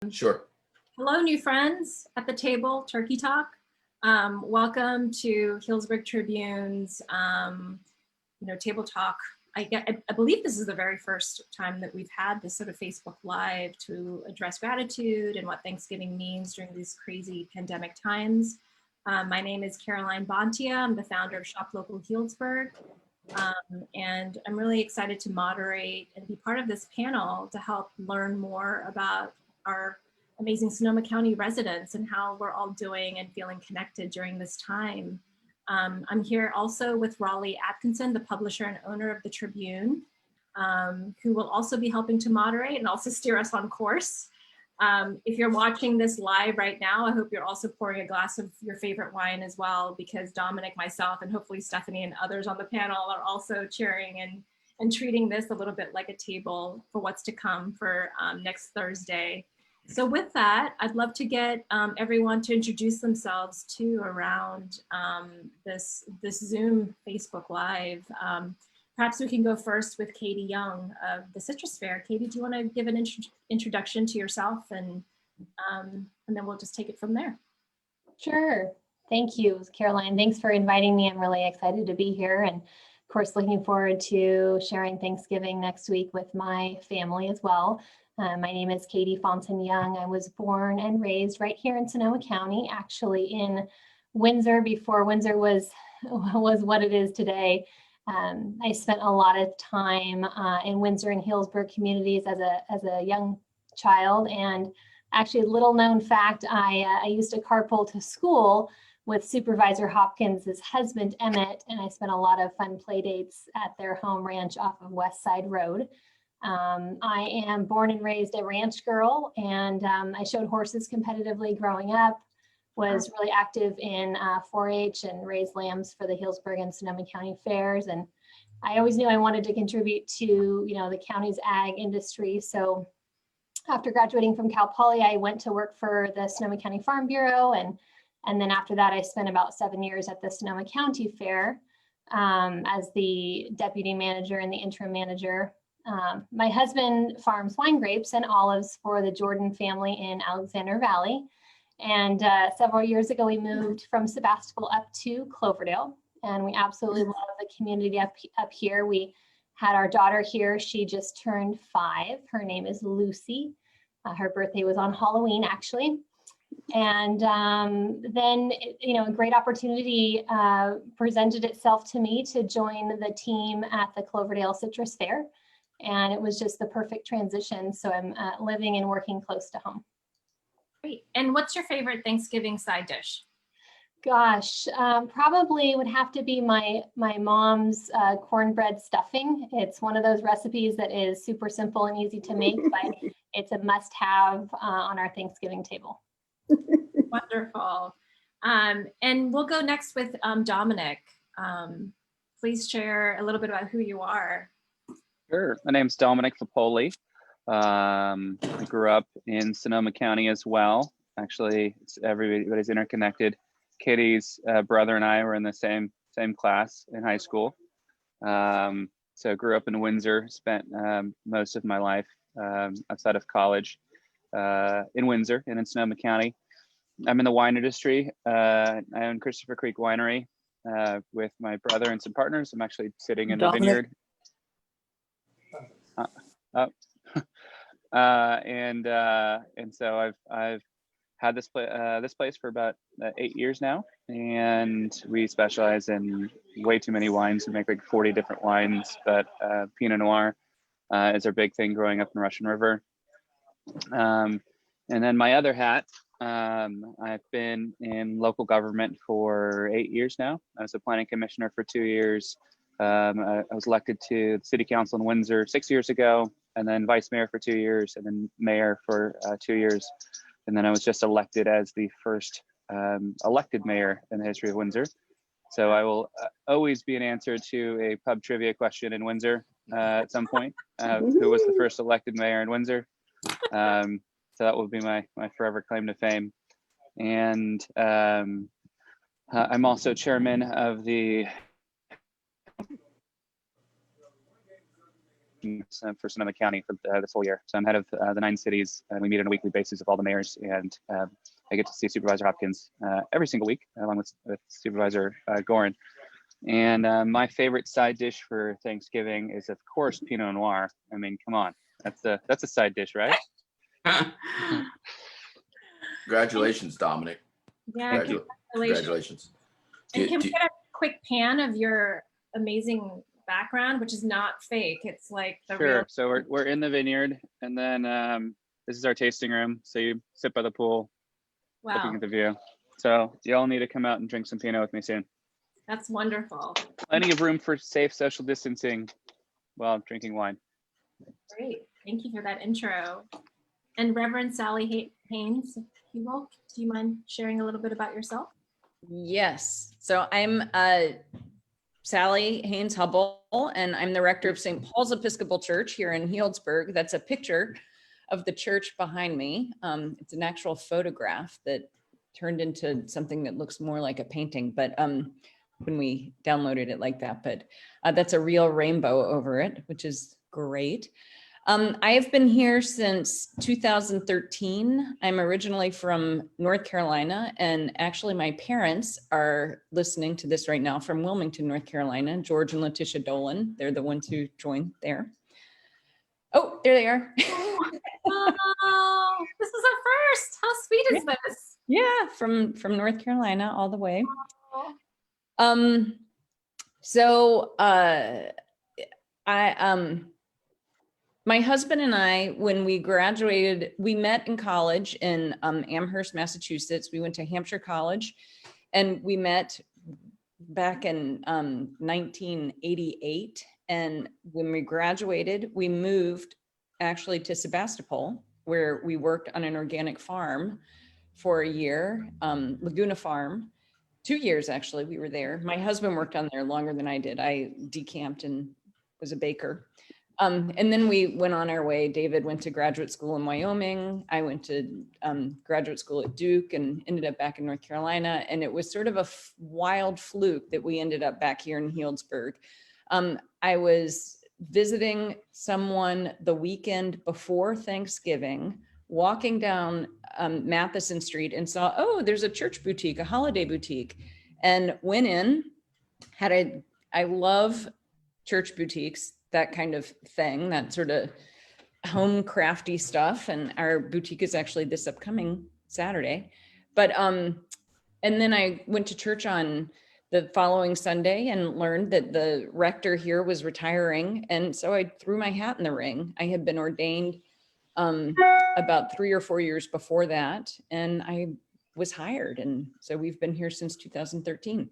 Sure. Hello, new friends at the table, Turkey Talk. Welcome to Healdsburg Tribune's, Table Talk. I believe this is the very first time that we've had this sort of Facebook Live to address gratitude and what Thanksgiving means during these crazy pandemic times. My name is Caroline Bontia. I'm the founder of Shop Local Healdsburg. And I'm really excited to moderate and be part of this panel to help learn more about our amazing Sonoma County residents and how we're all doing and feeling connected during this time. I'm here also with Raleigh Atkinson, the publisher and owner of the Tribune, who will also be helping to moderate and also steer us on course. If you're watching this live right now, I hope you're also pouring a glass of your favorite wine as well, because Dominic, myself, and hopefully Stephanie and others on the panel are also cheering and treating this a little bit like a table for what's to come for next Thursday. So with that, I'd love to get everyone to introduce themselves too around this Zoom Facebook Live. Perhaps we can go first with Katie Young of the Citrus Fair. Katie, do you want to give an introduction to yourself, and then we'll just take it from there? Sure. Thank you, Caroline. Thanks for inviting me. I'm really excited to be here, and of course, looking forward to sharing Thanksgiving next week with my family as well. My name is Katie Fonson Young. I was born and raised right here in Sonoma County, actually in Windsor before Windsor was what it is today. I spent a lot of time in Windsor and Healdsburg communities as a young child, and actually, a little known fact, I used to carpool to school with Supervisor Hopkins' husband, Emmett, and I spent a lot of fun play dates at their home ranch off of West Side Road. I am born and raised a ranch girl, and I showed horses competitively growing up, was really active in 4-H and raised lambs for the Healdsburg and Sonoma County fairs. And I always knew I wanted to contribute to, the county's ag industry. So after graduating from Cal Poly, I went to work for the Sonoma County Farm Bureau. And then after that, I spent about 7 years at the Sonoma County Fair as the deputy manager and the interim manager. My husband farms wine grapes and olives for the Jordan family in Alexander Valley. And several years ago, we moved from Sebastopol up to Cloverdale, and we absolutely love the community up here. We had our daughter here. She just turned 5. Her name is Lucy. Her birthday was on Halloween, actually. And then, a great opportunity presented itself to me to join the team at the Cloverdale Citrus Fair. And it was just the perfect transition. So I'm living and working close to home. Great. And what's your favorite Thanksgiving side dish? Gosh, probably would have to be my mom's cornbread stuffing. It's one of those recipes that is super simple and easy to make, but it's a must-have on our Thanksgiving table. Wonderful. And we'll go next with Dominic. Please share a little bit about who you are. Sure. My name's Dominic Fapoli. I grew up in Sonoma County as well. Actually, everybody's interconnected. Katie's brother and I were in the same class in high school. So grew up in Windsor, spent most of my life outside of college in Windsor and in Sonoma County. I'm in the wine industry. I own Christopher Creek Winery with my brother and some partners. I'm actually sitting in the vineyard. And so I've had this place for about 8 years now, and we specialize in way too many wines. We make like 40 different wines, but Pinot Noir is our big thing growing up in Russian River. And then my other hat, I've been in local government for 8 years now. I was a planning commissioner for 2 years. I was elected to the city council in Windsor 6 years ago, and then vice mayor for 2 years, and then mayor for 2 years. And then I was just elected as the first elected mayor in the history of Windsor. So I will always be an answer to a pub trivia question in Windsor at some point. Who was the first elected mayor in Windsor? So that will be my forever claim to fame. And I'm also chairman of the for Sonoma County for this whole year. So I'm head of the 9 cities, and we meet on a weekly basis with all the mayors, and I get to see Supervisor Hopkins every single week, along with Supervisor Gorin. And my favorite side dish for Thanksgiving is, of course, Pinot Noir. I mean, come on, that's a side dish, right? Congratulations, Dominic. Yeah, Congratulations. And can we get a quick pan of your amazing background, which is not fake? It's like the Sure. real. So we're in the vineyard, and then this is our tasting room. So you sit by the pool, looking Wow, at the view. So you all need to come out and drink some Pinot with me soon. that's wonderful. Plenty of room for safe social distancing while drinking wine. Great. Thank you for that intro. And Reverend Sally Haynes, do you mind sharing a little bit about yourself? Yes. So I'm Sally Haynes Hubble, and I'm the rector of St. Paul's Episcopal Church here in Healdsburg. That's a picture of the church behind me. It's an actual photograph that turned into something that looks more like a painting, but when we downloaded it like that, but that's a real rainbow over it, which is great. I have been here since 2013. I'm originally from North Carolina, and actually my parents are listening to this right now from Wilmington, North Carolina, George and Letitia Dolan. They're the ones who joined there. Oh, there they are. Oh, this is a first. How sweet is this? Yeah, from North Carolina all the way. Oh. My husband and I, when we graduated, we met in college in Amherst, Massachusetts. We went to Hampshire College, and we met back in 1988. And when we graduated, we moved actually to Sebastopol, where we worked on an organic farm for a year, Laguna Farm. 2 years, actually, we were there. My husband worked on there longer than I did. I decamped and was a baker. And then we went on our way. David went to graduate school in Wyoming. I went to graduate school at Duke and ended up back in North Carolina. And it was sort of a wild fluke that we ended up back here in Healdsburg. I was visiting someone the weekend before Thanksgiving, walking down Matheson Street, and saw, oh, there's a church boutique, a holiday boutique, and went in. I love church boutiques, that kind of thing, that sort of home crafty stuff. And our boutique is actually this upcoming Saturday. But and then I went to church on the following Sunday and learned that the rector here was retiring. And so I threw my hat in the ring. I had been ordained about 3 or 4 years before that, and I was hired. And so we've been here since 2013.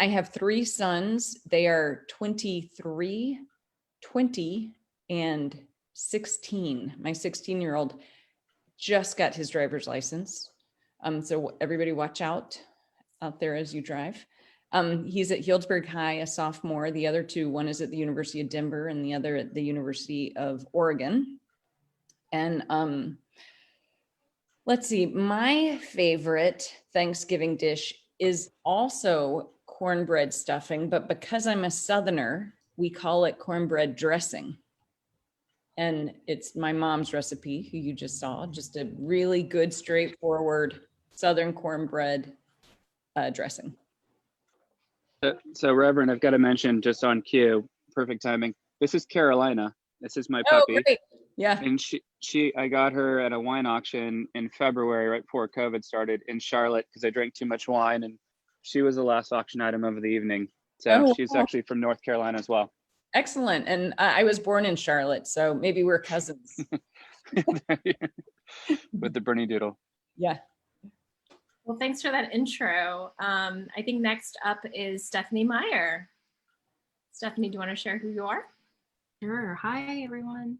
I have 3 sons. They are 23, 20, and 16. My 16-year-old just got his driver's license. So everybody watch out there as you drive. He's at Healdsburg High, a sophomore. The other 2, one is at the University of Denver and the other at the University of Oregon. And let's see, my favorite Thanksgiving dish is also cornbread stuffing, but because I'm a Southerner, we call it cornbread dressing. And it's my mom's recipe, who you just saw, just a really good, straightforward Southern cornbread dressing. So Reverend, I've got to mention just on cue, perfect timing. This is Carolina. This is my puppy. Oh, great. Yeah. And I got her at a wine auction in February, right before COVID started in Charlotte, because I drank too much wine, and she was the last auction item of the evening. So she's actually from North Carolina as well. Excellent. And I was born in Charlotte, so maybe we're cousins. With the Bernie Doodle. Yeah. Well, thanks for that intro. I think next up is Stephanie Meyer. Stephanie, do you want to share who you are? Sure. Hi, everyone.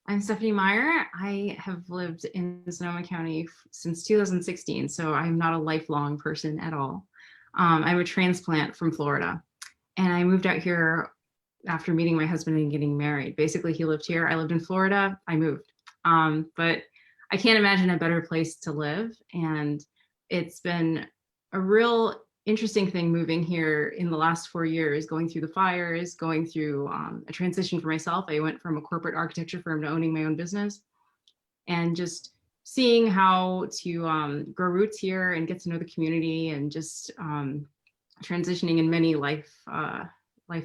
I'm Stephanie Meyer. I have lived in Sonoma County since 2016, so I'm not a lifelong person at all. I'm a transplant from Florida, and I moved out here after meeting my husband and getting married. Basically, he lived here. I lived in Florida. I moved. But I can't imagine a better place to live, and it's been a real interesting thing moving here in the last 4 years, going through the fires, going through a transition for myself. I went from a corporate architecture firm to owning my own business, and just seeing how to grow roots here and get to know the community, and just transitioning in many life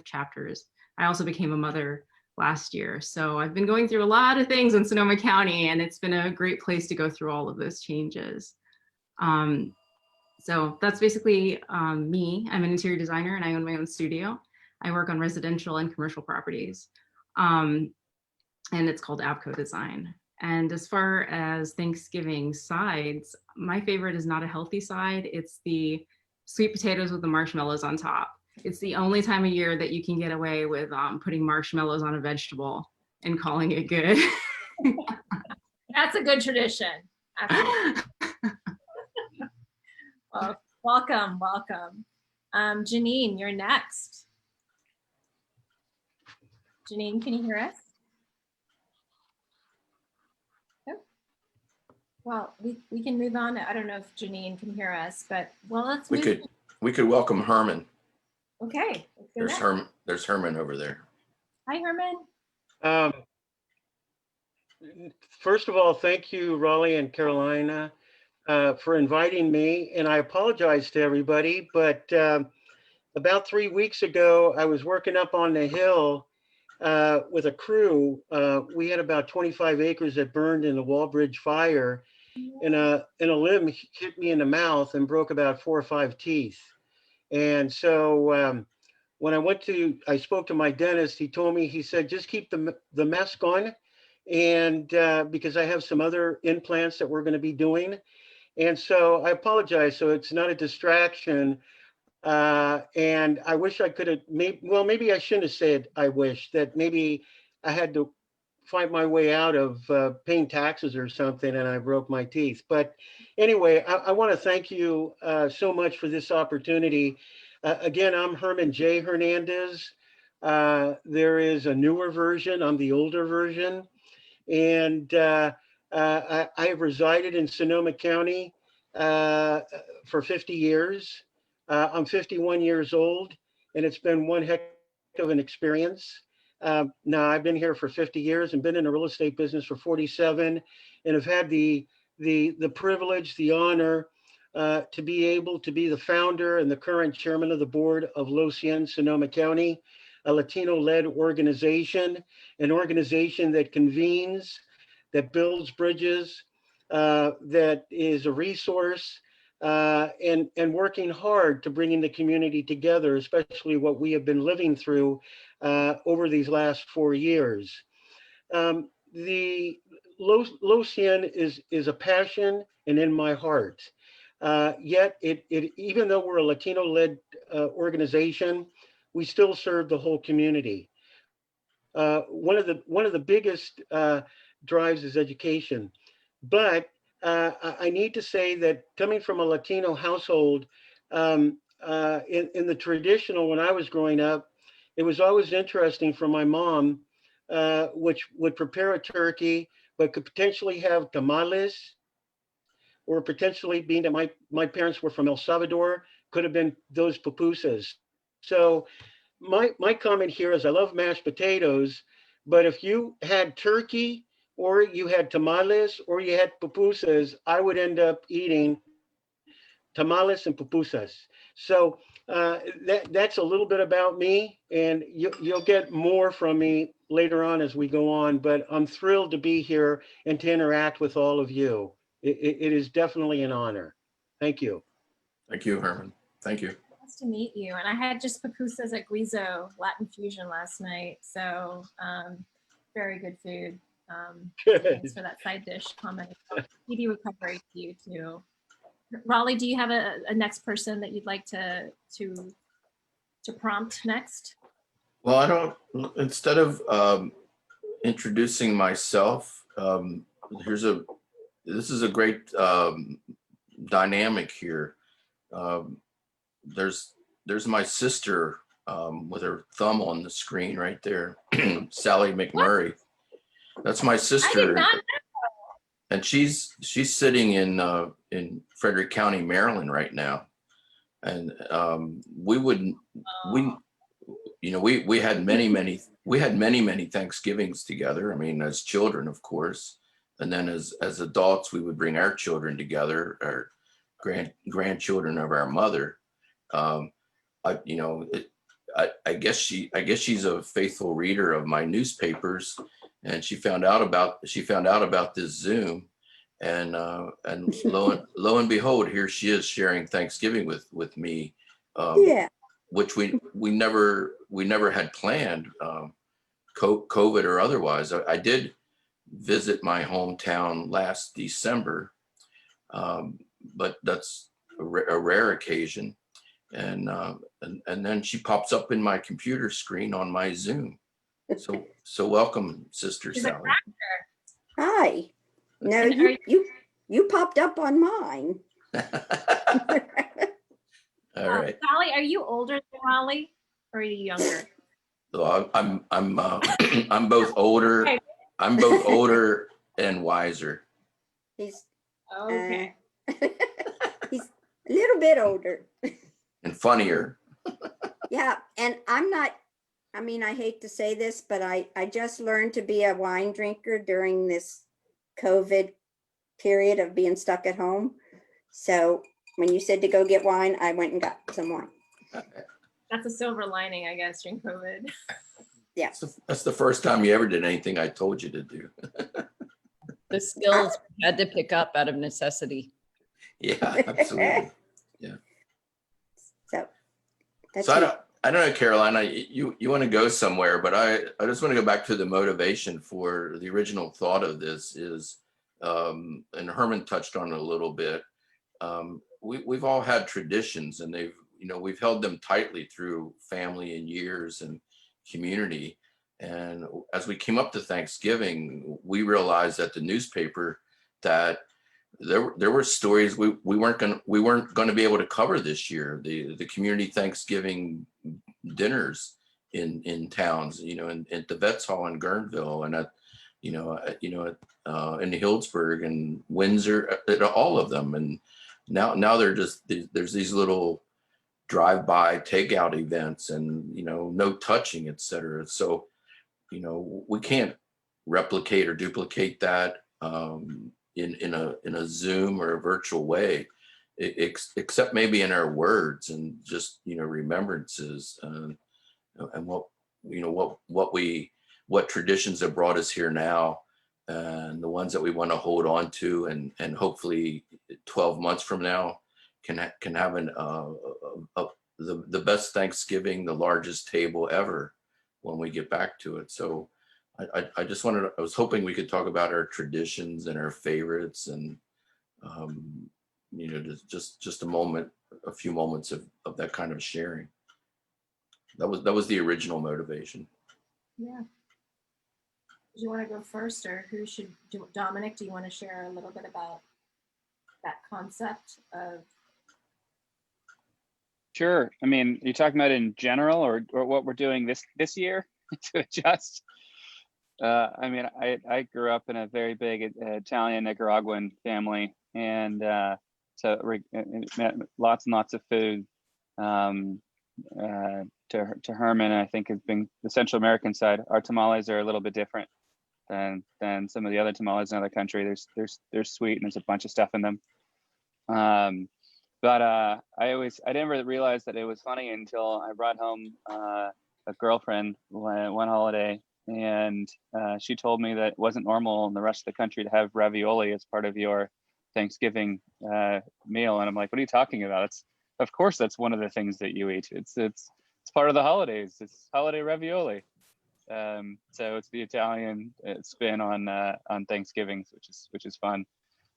chapters. I also became a mother last year. So I've been going through a lot of things in Sonoma County, and it's been a great place to go through all of those changes. So that's basically me. I'm an interior designer and I own my own studio. I work on residential and commercial properties. And it's called Avco Design. And as far as Thanksgiving sides, my favorite is not a healthy side. It's the sweet potatoes with the marshmallows on top. It's the only time of year that you can get away with putting marshmallows on a vegetable and calling it good. That's a good tradition. Absolutely. Well, welcome, welcome. Janine, you're next. Janine, can you hear us? No? Well, we can move on. I don't know if Janine can hear us, but well, let's We could welcome Herman. Okay. There's Herman over there. Hi, Herman. First of all, thank you, Raleigh and Carolina, for inviting me. And I apologize to everybody, but about 3 weeks ago, I was working up on the hill with a crew. We had about 25 acres that burned in the Wallbridge fire, and a limb hit me in the mouth and broke about 4 or 5 teeth. And so when I spoke to my dentist, he told me, he said, just keep the mask on. And because I have some other implants that we're going to be doing. And so I apologize. So it's not a distraction. And I wish I could have maybe I shouldn't have said I wish, that maybe I had to find my way out of paying taxes or something and I broke my teeth. But anyway, I want to thank you so much for this opportunity. Again, I'm Herman J. Hernandez. There is a newer version. I'm the older version. And I have resided in Sonoma County for 50 years. I'm 51 years old, and it's been one heck of an experience. Now, I've been here for 50 years and been in the real estate business for 47, and have had the privilege, the honor to be able to be the founder and the current chairman of the board of LoCien Sonoma County, a Latino-led organization, an organization that convenes, that builds bridges, that is a resource, and working hard to bringing the community together, especially what we have been living through over these last 4 years. The LoCien is a passion and in my heart. Yet, even though we're a Latino-led organization, we still serve the whole community. One of the biggest drives is education, but I need to say that coming from a Latino household, in the traditional, when I was growing up, it was always interesting for my mom, which would prepare a turkey, but could potentially have tamales, or potentially, being that my parents were from El Salvador, could have been those pupusas. So my comment here is I love mashed potatoes, but if you had turkey or you had tamales or you had pupusas, I would end up eating tamales and pupusas. So that's a little bit about me, and you'll get more from me later on as we go on, but I'm thrilled to be here and to interact with all of you. It is definitely an honor. Thank you. Thank you, Herman. Thank you. Nice to meet you. And I had just pupusas at Guizo Latin Fusion last night. So very good food. Thanks for that side dish comment. Speedy recovery to you too. Raleigh, do you have a next person that you'd like to prompt next? Well, instead of introducing myself, this is a great dynamic here. There's my sister with her thumb on the screen right there, Sally McMurray. That's my sister. I did not know. And she's sitting in Frederick County, Maryland right now. And we wouldn't, we, you know, we had many Thanksgivings together. I mean, as children, of course, and then as adults, we would bring our children together, our grandchildren of our mother. You know, I guess she's a faithful reader of my newspapers, and she found out about this Zoom, and lo and behold, here she is sharing Thanksgiving with me. Yeah. Which we never had planned, COVID or otherwise. I did visit my hometown last December, but that's a rare occasion. And then she pops up in my computer screen on my Zoom. So welcome, Sister She's a Sally. Hi. No, And are you popped up on mine. All right. Sally, are you older than Raleigh, or are you younger? So I'm both older. Okay. I'm both older and wiser. He's Okay. he's a little bit older. And funnier. Yeah, and I'm not, I mean, I hate to say this, but I just learned to be a wine drinker during this COVID period of being stuck at home. So when you said to go get wine, I went and got some wine. That's a silver lining, I guess, during COVID. Yeah. That's the first time you ever did anything I told you to do. The skills we had to pick up out of necessity. Yeah, absolutely. So that's So it. I don't know, Carolina, you want to go somewhere, but I just want to go back to the motivation for the original thought of this is, and Herman touched on it a little bit. We've all had traditions, and we've held them tightly through family and years and community. And as we came up to Thanksgiving, we realized at the newspaper that there were stories we weren't going to be able to cover this year. The community Thanksgiving dinners in towns, at the Vets Hall in Guerneville, and in Healdsburg and Windsor, at all of them. And now there's these little drive-by takeout events, and no touching, etc. So we can't replicate or duplicate that in a Zoom or a virtual way, except maybe in our words and just remembrances, and what traditions have brought us here now, and the ones that we want to hold on to, and hopefully 12 months from now can have the best Thanksgiving, the largest table ever when we get back to it. So I was hoping we could talk about our traditions and our favorites, and just a few moments of that kind of sharing. That was the original motivation. Yeah. Do you want to go first, or who should do? Dominic, do you want to share a little bit about that concept of? Sure. I mean, are you talking about in general, or what we're doing this year to adjust? I mean, I grew up in a very big Italian Nicaraguan family, and so lots and lots of food. To Herman, I think, has been the Central American side. Our tamales are a little bit different than some of the other tamales in other countries. They're sweet, and there's a bunch of stuff in them. But I didn't really realize that it was funny until I brought home a girlfriend one holiday, and she told me that it wasn't normal in the rest of the country to have ravioli as part of your Thanksgiving meal. And I'm like, what are you talking about? Of course, that's one of the things that you eat. It's part of the holidays. It's holiday ravioli. So it's the Italian spin on Thanksgiving, which is fun.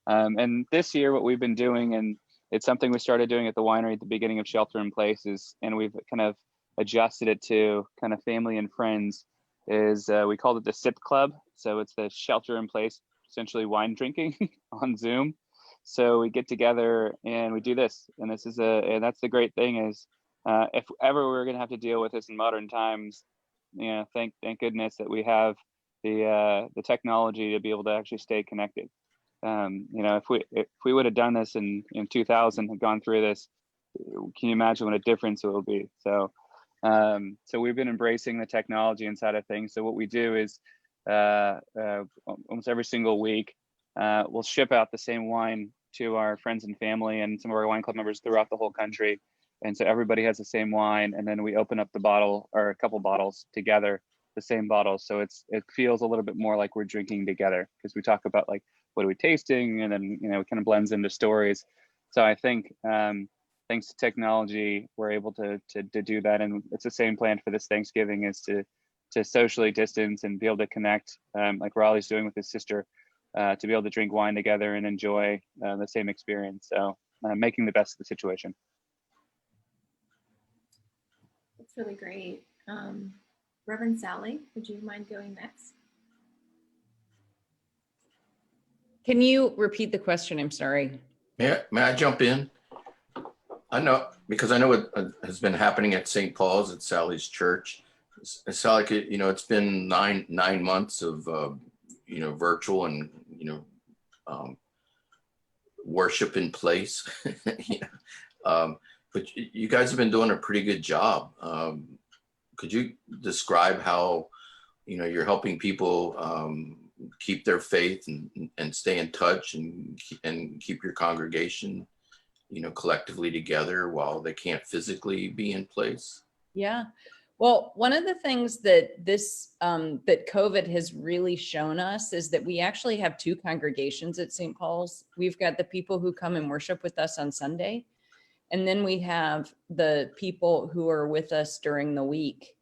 And this year, what we've been doing, and it's something we started doing at the winery at the beginning of Shelter in Place, and we've kind of adjusted it to kind of family and friends, is we called it the Sip Club. So it's the Shelter in Place, essentially wine drinking on Zoom. So we get together and we do this, and and that's the great thing is, if ever we're going to have to deal with this in modern times, thank goodness that we have the technology to be able to actually stay connected. If we would have done this in 2000, had gone through this, can you imagine what a difference it will be? So, so we've been embracing the technology inside of things. So what we do is almost every single week, we'll ship out the same wine to our friends and family and some of our wine club members throughout the whole country. And so everybody has the same wine, and then we open up the bottle or a couple bottles together, the same bottle. So it feels a little bit more like we're drinking together, because we talk about like, what are we tasting? And then, you know, it kind of blends into stories. So I think thanks to technology, we're able to do that. And it's the same plan for this Thanksgiving, is to socially distance and be able to connect, like Raleigh's doing with his sister, to be able to drink wine together and enjoy the same experience. So making the best of the situation. That's really great. Reverend Sally, would you mind going next? Can you repeat the question? I'm sorry. May I jump in? I know, because I know what has been happening at St. Paul's at Sally's church. Sally, you know, it's been nine months of, you know, virtual and, you know, worship in place. You know, but you guys have been doing a pretty good job. Could you describe how, you know, you're helping people keep their faith and stay in touch and keep your congregation, you know, collectively together while they can't physically be in place? Yeah. Well, one of the things that that COVID has really shown us is that we actually have two congregations at St. Paul's. We've got the people who come and worship with us on Sunday, and then we have the people who are with us during the week.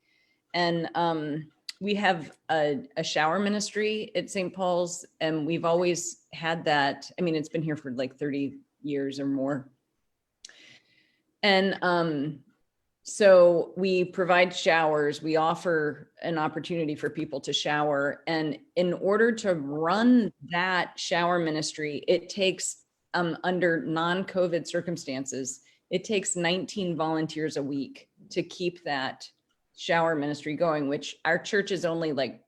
And we have a shower ministry at St. Paul's, and we've always had that. I mean, it's been here for like 30 years or more. And so we provide showers. We offer an opportunity for people to shower. And in order to run that shower ministry, it takes, under non-COVID circumstances, it takes 19 volunteers a week to keep that shower ministry going, which our church is only like,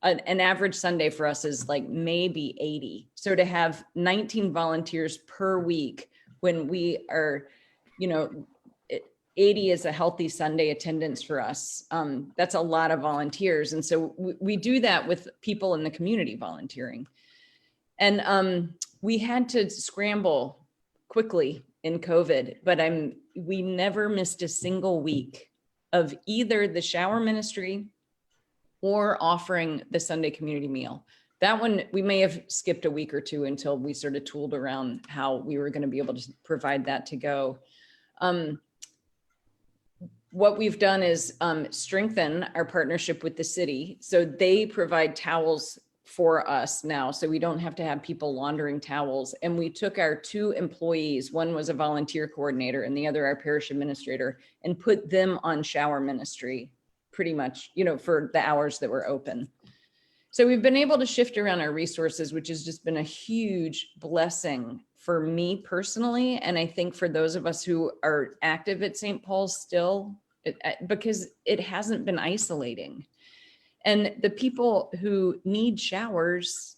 an average Sunday for us is like maybe 80. So to have 19 volunteers per week when we are, you know, 80 is a healthy Sunday attendance for us. That's a lot of volunteers. And so we do that with people in the community volunteering. And we had to scramble quickly in COVID, but we never missed a single week of either the shower ministry or offering the Sunday community meal. That one, we may have skipped a week or two until we sort of tooled around how we were going to be able to provide that to go. What we've done is strengthen our partnership with the city. So they provide towels for us now, so we don't have to have people laundering towels. And we took our two employees, one was a volunteer coordinator and the other our parish administrator, and put them on shower ministry pretty much, you know, for the hours that were open. So we've been able to shift around our resources, which has just been a huge blessing for me personally. And I think for those of us who are active at St. Paul's still, because it hasn't been isolating. And the people who need showers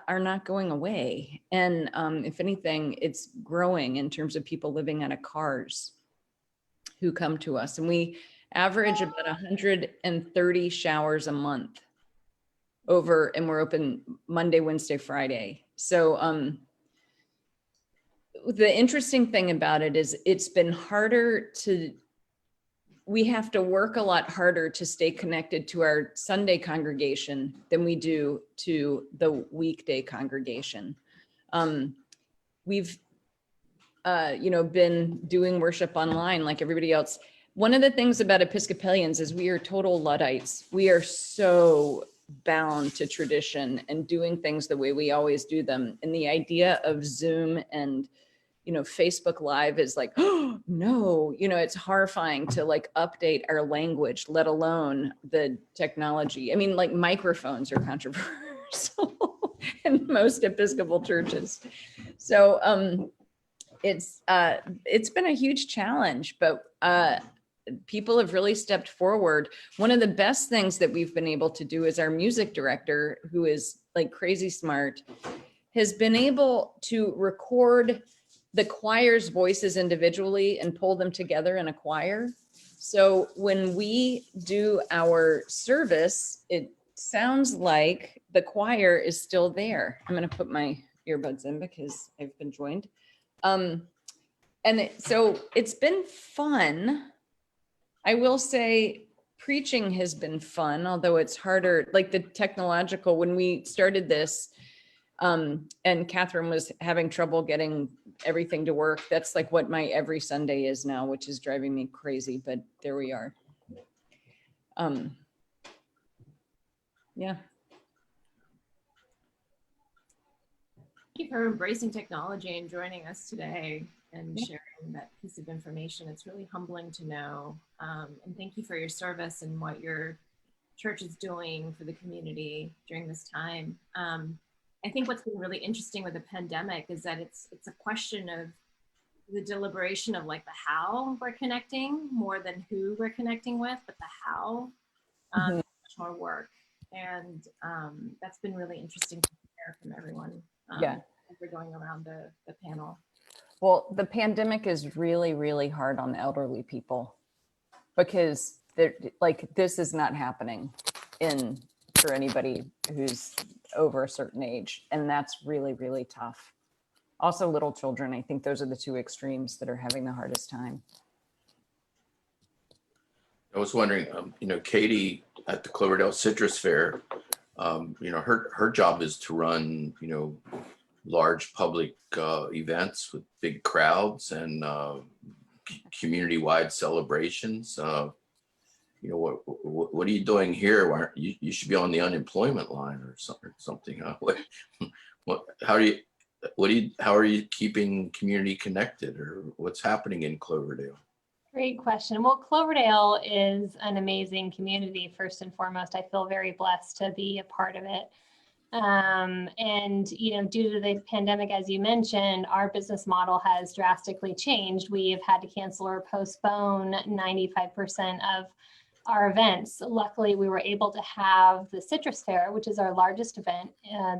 are not going away. And if anything, it's growing in terms of people living out of cars who come to us. And we average about 130 showers a month and we're open Monday, Wednesday, Friday. So the interesting thing about it is we have to work a lot harder to stay connected to our Sunday congregation than we do to the weekday congregation. We've, been doing worship online like everybody else. One of the things about Episcopalians is we are total Luddites. We are so bound to tradition and doing things the way we always do them. And the idea of Zoom and Facebook Live is like, oh, no, it's horrifying to like update our language, let alone the technology. I mean, like microphones are controversial in most Episcopal churches. So it's been a huge challenge, but people have really stepped forward. One of the best things that we've been able to do is our music director, who is like crazy smart, has been able to record the choir's voices individually and pull them together in a choir. So when we do our service, it sounds like the choir is still there. I'm going to put my earbuds in because I've been joined. So it's been fun. I will say preaching has been fun, although it's harder, like the technological, when we started this, and Catherine was having trouble getting everything to work. That's like what my every Sunday is now, which is driving me crazy, but there we are. Yeah. Thank you for embracing technology and joining us today and sharing that piece of information. It's really humbling to know. And thank you for your service and what your church is doing for the community during this time. I think what's been really interesting with the pandemic is that it's a question of the deliberation of like the how we're connecting more than who we're connecting with, but the how, much more work. And that's been really interesting to hear from everyone. Yeah. As we're going around the panel. Well, the pandemic is really, really hard on elderly people because they're like, this is not happening for anybody who's over a certain age. And that's really, really tough. Also little children. I think those are the two extremes that are having the hardest time. I was wondering, Katie at the Cloverdale Citrus Fair, her job is to run, large public events with big crowds and community-wide celebrations. What are you doing here? Why you should be on the unemployment line or something? Huh? How are you keeping community connected, or what's happening in Cloverdale? Great question. Well, Cloverdale is an amazing community, first and foremost. I feel very blessed to be a part of it. And, due to the pandemic, as you mentioned, our business model has drastically changed. We have had to cancel or postpone 95% of our events. Luckily, we were able to have the Citrus Fair, which is our largest event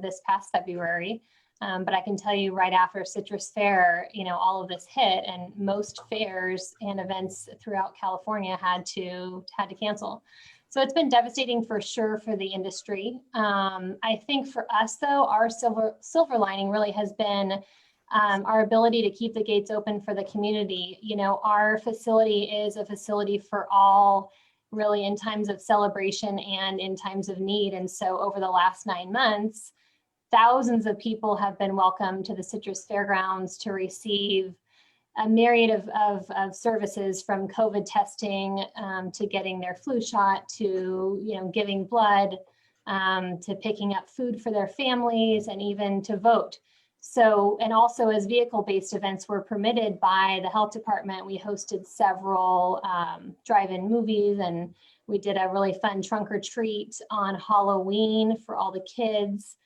this past February. But I can tell you right after Citrus Fair, all of this hit, and most fairs and events throughout California had to cancel. So it's been devastating for sure for the industry. I think for us though, our silver lining really has been our ability to keep the gates open for the community. Our facility is a facility for all, really, in times of celebration and in times of need. And so over the last 9 months, thousands of people have been welcomed to the Citrus Fairgrounds to receive a myriad of services, from COVID testing to getting their flu shot, to giving blood, to picking up food for their families, and even to vote. So, and also as vehicle-based events were permitted by the health department, we hosted several drive-in movies, and we did a really fun trunk or treat on Halloween for all the kids.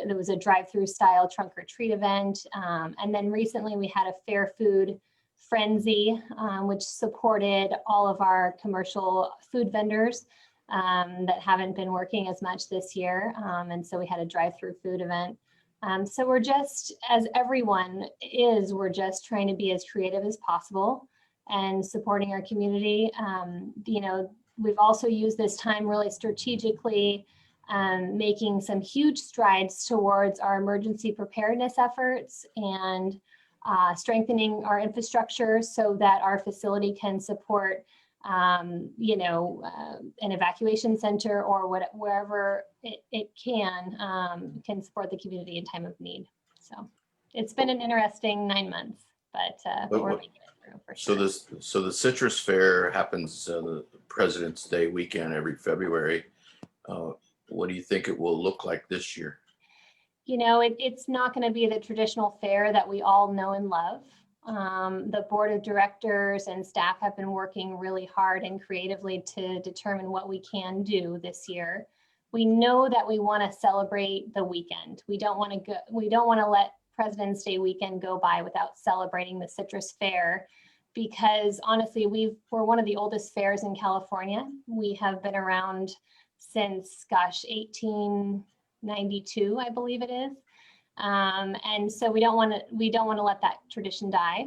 There was a drive-through style trunk or treat event. And then recently we had a fair food frenzy, which supported all of our commercial food vendors that haven't been working as much this year. And so we had a drive-through food event. So we're just, as everyone is, we're just trying to be as creative as possible and supporting our community. We've also used this time really strategically, making some huge strides towards our emergency preparedness efforts and strengthening our infrastructure so that our facility can support, an evacuation center or wherever it can support the community in time of need. So it's been an interesting 9 months, but we're making it through for sure. So the Citrus Fair happens the President's Day weekend every February. What do you think it will look like this year? It's not going to be the traditional fair that we all know and love. The board of directors and staff have been working really hard and creatively to determine what we can do this year. We know that we want to celebrate the weekend. We don't want to let President's Day weekend go by without celebrating the Citrus Fair, because honestly, we're one of the oldest fairs in California. We have been around since, 1892, I believe it is. And so we don't want to let that tradition die.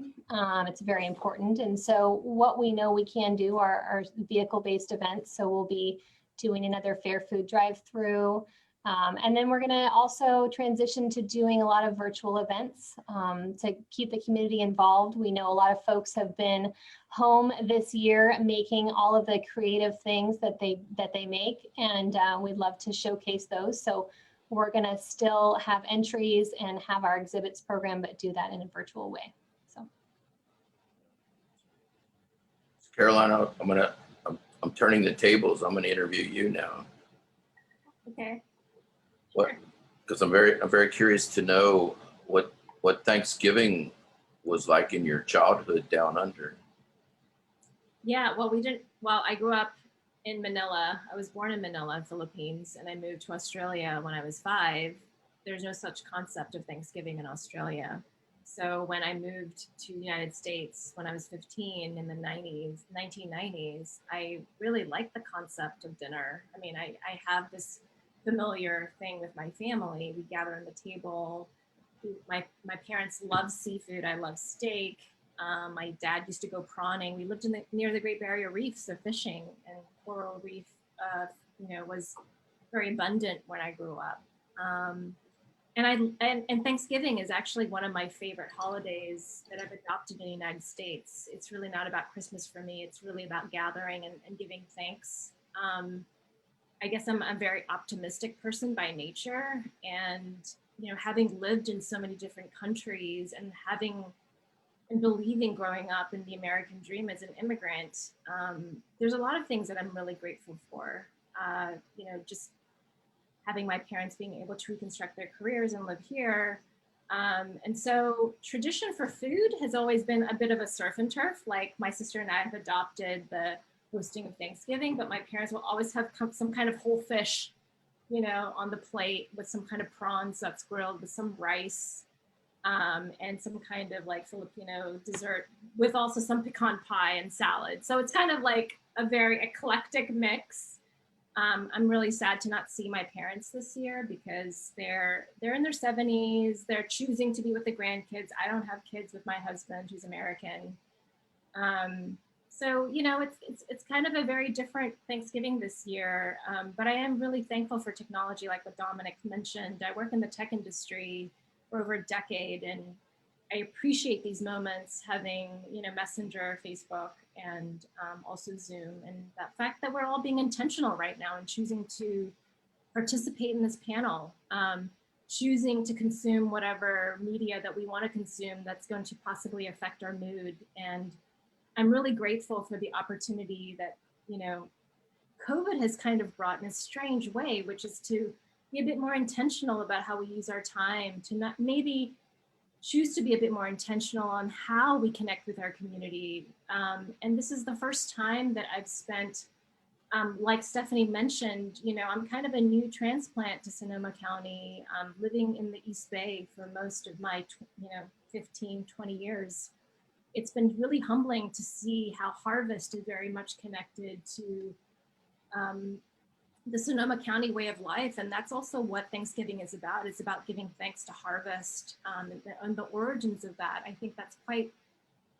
It's very important. And so what we know we can do are vehicle-based events. So we'll be doing another fair food drive-through. And then we're going to also transition to doing a lot of virtual events to keep the community involved. We know a lot of folks have been home this year making all of the creative things that they make, and we'd love to showcase those. So we're going to still have entries and have our exhibits program, but do that in a virtual way. So, Caroline, I'm turning the tables. I'm going to interview you now. Okay. What? Because I'm very curious to know what Thanksgiving was like in your childhood down under. Yeah, well, I grew up in Manila. I was born in Manila, Philippines, and I moved to Australia when I was 5. There's no such concept of Thanksgiving in Australia. So when I moved to the United States when I was 15 in the 1990s, I really liked the concept of dinner. I mean, I have this familiar thing with my family. We gather on the table. My parents love seafood. I love steak. My dad used to go prawning. We lived near the Great Barrier Reef, so fishing and coral reef, was very abundant when I grew up. And Thanksgiving is actually one of my favorite holidays that I've adopted in the United States. It's really not about Christmas for me. It's really about gathering and giving thanks. I guess I'm a very optimistic person by nature, and having lived in so many different countries and believing growing up in the American dream as an immigrant, there's a lot of things that I'm really grateful for. Just having my parents being able to reconstruct their careers and live here. And so tradition for food has always been a bit of a surf and turf. Like my sister and I have adopted the hosting of Thanksgiving, but my parents will always have some kind of whole fish, on the plate with some kind of prawns that's grilled with some rice, and some kind of like Filipino dessert with also some pecan pie and salad. So it's kind of like a very eclectic mix. I'm really sad to not see my parents this year because they're in their 70s. They're choosing to be with the grandkids. I don't have kids with my husband, who's American. So it's kind of a very different Thanksgiving this year. But I am really thankful for technology, like what Dominic mentioned. I work in the tech industry for over a decade, and I appreciate these moments, having Messenger, Facebook, and also Zoom, and that fact that we're all being intentional right now and choosing to participate in this panel, choosing to consume whatever media that we want to consume that's going to possibly affect our mood. And I'm really grateful for the opportunity that COVID has kind of brought in a strange way, which is to be a bit more intentional about how we use our time, to not maybe choose to be a bit more intentional on how we connect with our community. And this is the first time that I've spent, like Stephanie mentioned, I'm kind of a new transplant to Sonoma County, living in the East Bay for most of my 15, 20 years. It's been really humbling to see how Harvest is very much connected to the Sonoma County way of life. And that's also what Thanksgiving is about. It's about giving thanks to harvest, and the origins of that. I think that's quite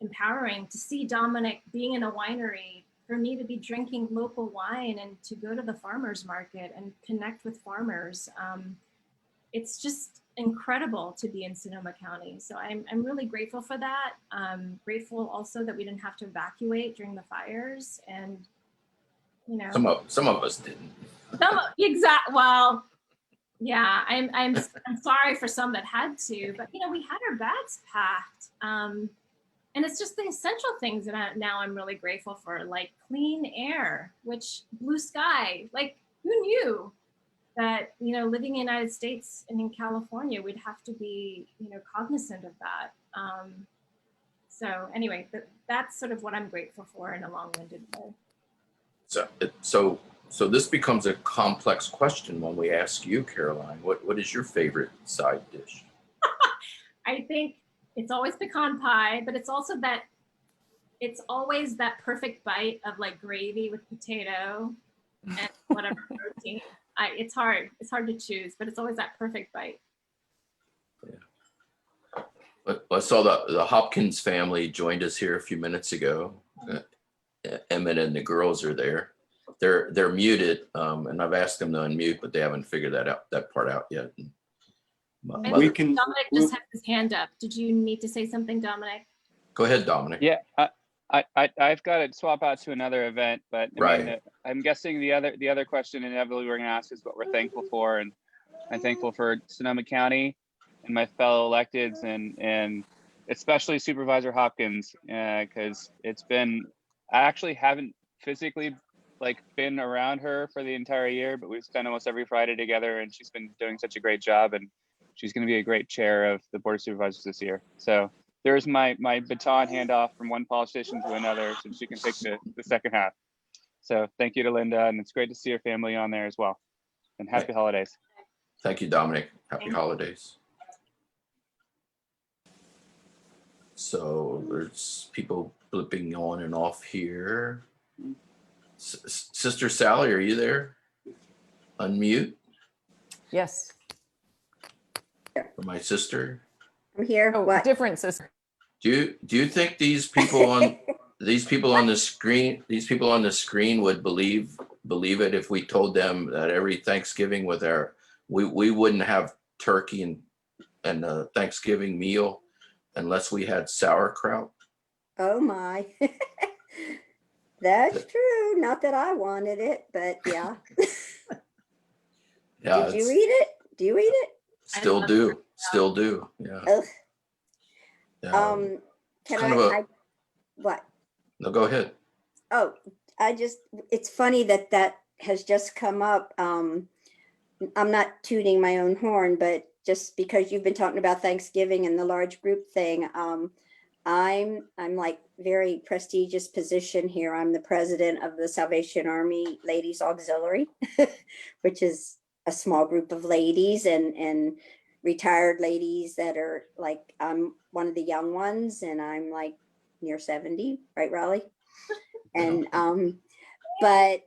empowering to see Dominic being in a winery, for me to be drinking local wine and to go to the farmer's market and connect with farmers. It's just incredible to be in Sonoma County. So I'm really grateful for that. Grateful also that we didn't have to evacuate during the fires, and Some of us didn't. Well, yeah, I'm sorry for some that had to, but we had our bags packed, and it's just the essential things that now I'm really grateful for, like clean air, which blue sky. Like, who knew that living in the United States and in California, we'd have to be cognizant of that. So anyway, that's sort of what I'm grateful for in a long-winded way. So this becomes a complex question when we ask you, Caroline, what is your favorite side dish? I think it's always pecan pie, but it's always that perfect bite of like gravy with potato and whatever protein. It's hard to choose, but it's always that perfect bite. I saw the Hopkins family joined us here a few minutes ago. Emmett and the girls are there. They're muted, and I've asked them to unmute, but they haven't figured that part out yet. I Mother- believe Dominic just had his hand up. Did you need to say something, Dominic? Go ahead, Dominic. Yeah, I've got to swap out to another event, but I Right. mean, I'm guessing the other question inevitably we're going to ask is what we're thankful for, and I'm thankful for Sonoma County and my fellow electeds, and especially Supervisor Hopkins, because I actually haven't physically been around her for the entire year, but we've spent almost every Friday together, and she's been doing such a great job, and she's going to be a great chair of the Board of Supervisors this year. So there's my baton handoff from one politician to another, so she can take the second half. So thank you to Linda, and it's great to see her family on there as well. And happy holidays. Thank you, Dominic. Happy holidays. So there's people blipping on and off here. Sister Sally, are you there? Unmute Yes. for my sister. I'm here. Oh, What? different sister. Do you think these people on the screen would believe it if we told them that every Thanksgiving we wouldn't have turkey and a Thanksgiving meal unless we had sauerkraut? Oh my. That's true. Not that I wanted it, but yeah. Yeah, Did you eat it? Do you eat it? still do. Yeah. Ugh. Yeah. Can kind of a- I what? No, go ahead. Oh, it's funny that has just come up. I'm not tooting my own horn, but just because you've been talking about Thanksgiving and the large group thing, I'm like very prestigious position here. I'm the president of the Salvation Army Ladies Auxiliary, which is a small group of ladies and retired ladies that are like, I'm one of the young ones and I'm like near 70, right, Raleigh? And, but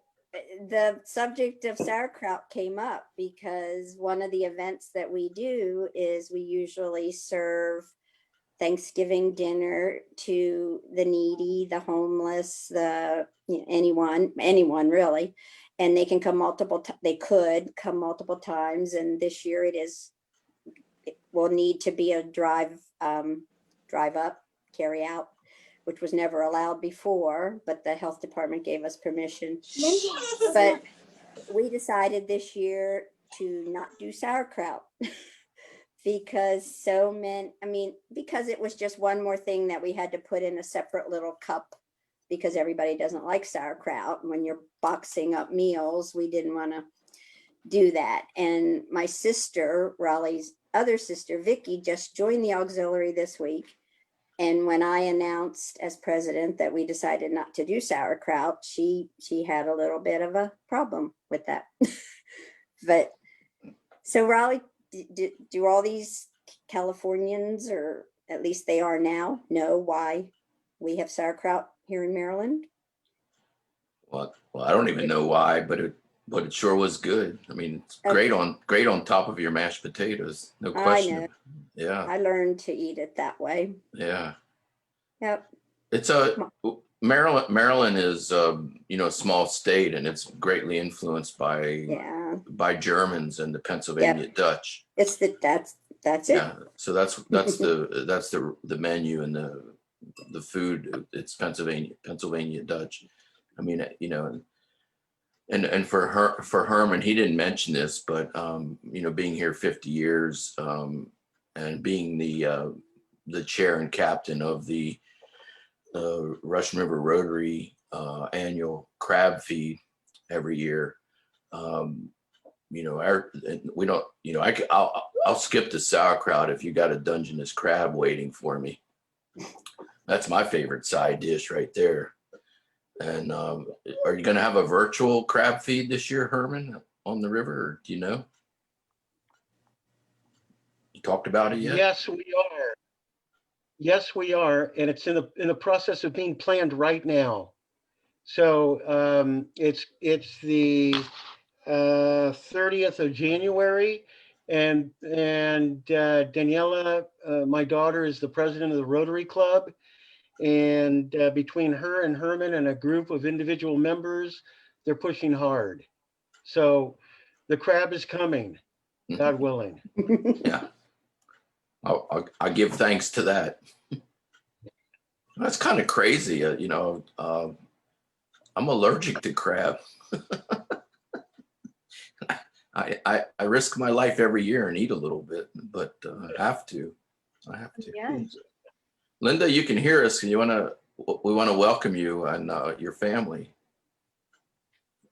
the subject of sauerkraut came up because one of the events that we do is we usually serve Thanksgiving dinner to the needy, the homeless, anyone really. And they can come they could come multiple times. And this year it will need to be a drive up, carry out, which was never allowed before, but the health department gave us permission. But we decided this year to not do sauerkraut because because it was just one more thing that we had to put in a separate little cup because everybody doesn't like sauerkraut. And when you're boxing up meals, we didn't want to do that. And my sister, Raleigh's other sister, Vicky, just joined the auxiliary this week. And when I announced as president that we decided not to do sauerkraut, she had a little bit of a problem with that. But so Raleigh, do all these Californians, or at least they are now, know why we have sauerkraut here in Maryland? Well, I don't even know why, but it sure was good. I mean, it's great on top of your mashed potatoes, no question. I know. Yeah. I learned to eat it that way. Yeah. Yep. It's Maryland is a small state, and it's greatly influenced by Germans and the Pennsylvania Dutch. That's it. Yeah. So that's the menu and the food. It's Pennsylvania Dutch. I mean, and for Herman, he didn't mention this, but being here 50 years and being the chair and captain of the Russian River Rotary annual crab feed every year. I'll skip the sauerkraut if you got a Dungeness crab waiting for me. That's my favorite side dish right there. And are you going to have a virtual crab feed this year, Herman, on the river? Or do you know? You talked about it yet? Yes, we are. Yes, we are, and it's in the process of being planned right now. So it's the 30th of January, and Daniela, my daughter, is the president of the Rotary Club. And between her and Herman and a group of individual members, they're pushing hard. So the crab is coming, God willing. Yeah, I give thanks to that. That's kind of crazy, I'm allergic to crab. I risk my life every year and eat a little bit, but I have to. Yeah. Linda, you can hear us. We want to welcome you and your family,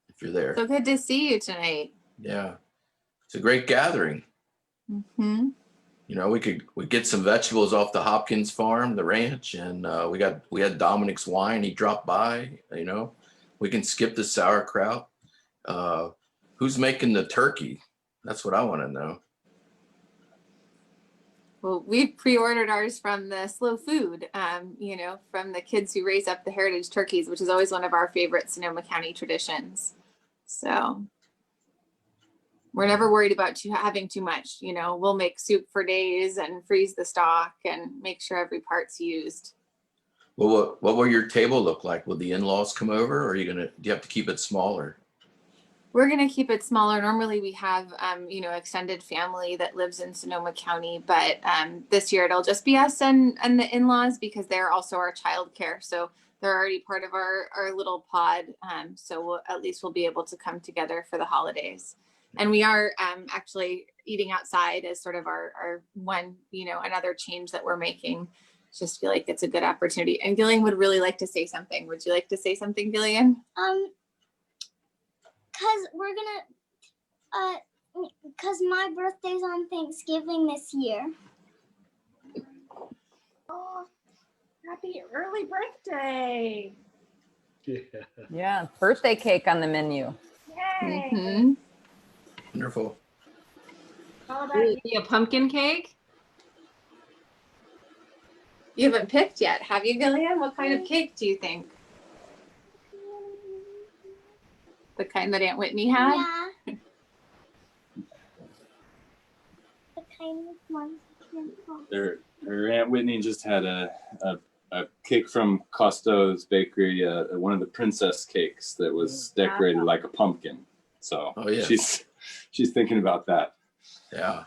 if you're there. So good to see you tonight. Yeah, it's a great gathering. Mm-hmm. We get some vegetables off the Hopkins farm, the ranch, and we had Dominic's wine. He dropped by. We can skip the sauerkraut. Who's making the turkey? That's what I want to know. Well, we pre-ordered ours from the Slow Food, from the kids who raise up the heritage turkeys, which is always one of our favorite Sonoma County traditions. So we're never worried about having too much. We'll make soup for days and freeze the stock and make sure every part's used. Well, what will your table look like? Will the in-laws come over, or do you have to keep it smaller? We're going to keep it smaller. Normally we have, extended family that lives in Sonoma County, but this year it'll just be us and the in-laws because they're also our childcare. So they're already part of our little pod. So at least we'll be able to come together for the holidays. And we are actually eating outside as sort of our one, another change that we're making. Just feel like it's a good opportunity. And Gillian would really like to say something. Would you like to say something, Gillian? Because we're gonna, because my birthday's on Thanksgiving this year. Oh, happy early birthday. Yeah, birthday cake on the menu. Yay. Mm-hmm. Wonderful. All about Will you. it be a pumpkin cake? You haven't picked yet, have you, Gillian? What kind of cake do you think? The kind that Aunt Whitney had? Yeah. The kind of ones. Her Aunt Whitney just had a cake from Costo's bakery, one of the princess cakes that was decorated like a pumpkin. So she's thinking about that. Yeah.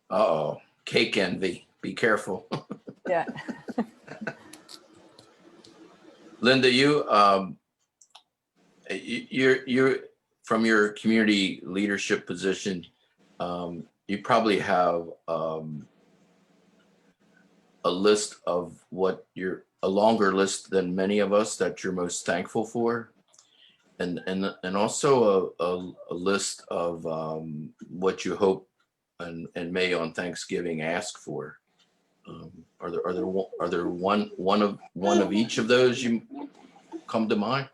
Uh-oh. Cake envy. Be careful. Yeah. Linda, you're from your community leadership position, you probably have a list of a longer list than many of us that you're most thankful for, and also a list of what you hope and may on Thanksgiving ask for. Are there one of each of those you come to mind?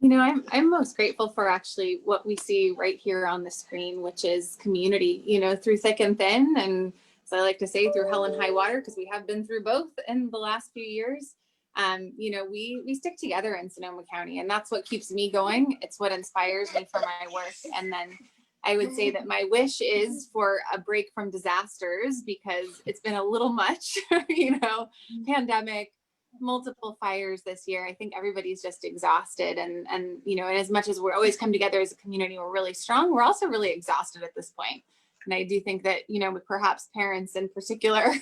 I'm most grateful for actually what we see right here on the screen, which is community, through thick and thin. And as I like to say, through hell and high water, because we have been through both in the last few years. We stick together in Sonoma County, and that's what keeps me going. It's what inspires me for my work. And then I would say that my wish is for a break from disasters, because it's been a little much, pandemic, multiple fires this year. I think everybody's just exhausted, and as much as we're always come together as a community, we're really strong, we're also really exhausted at this point. And I do think that, perhaps parents in particular,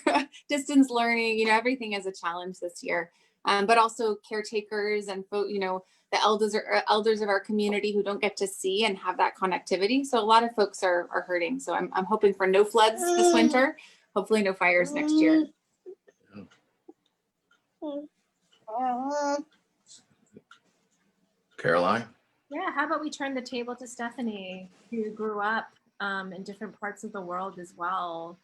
distance learning, everything is a challenge this year. But also caretakers and the elders of our community who don't get to see and have that connectivity. So a lot of folks are hurting. So I'm hoping for no floods this winter, hopefully no fires next year. Caroline? Yeah, how about we turn the table to Stephanie, who grew up in different parts of the world as well.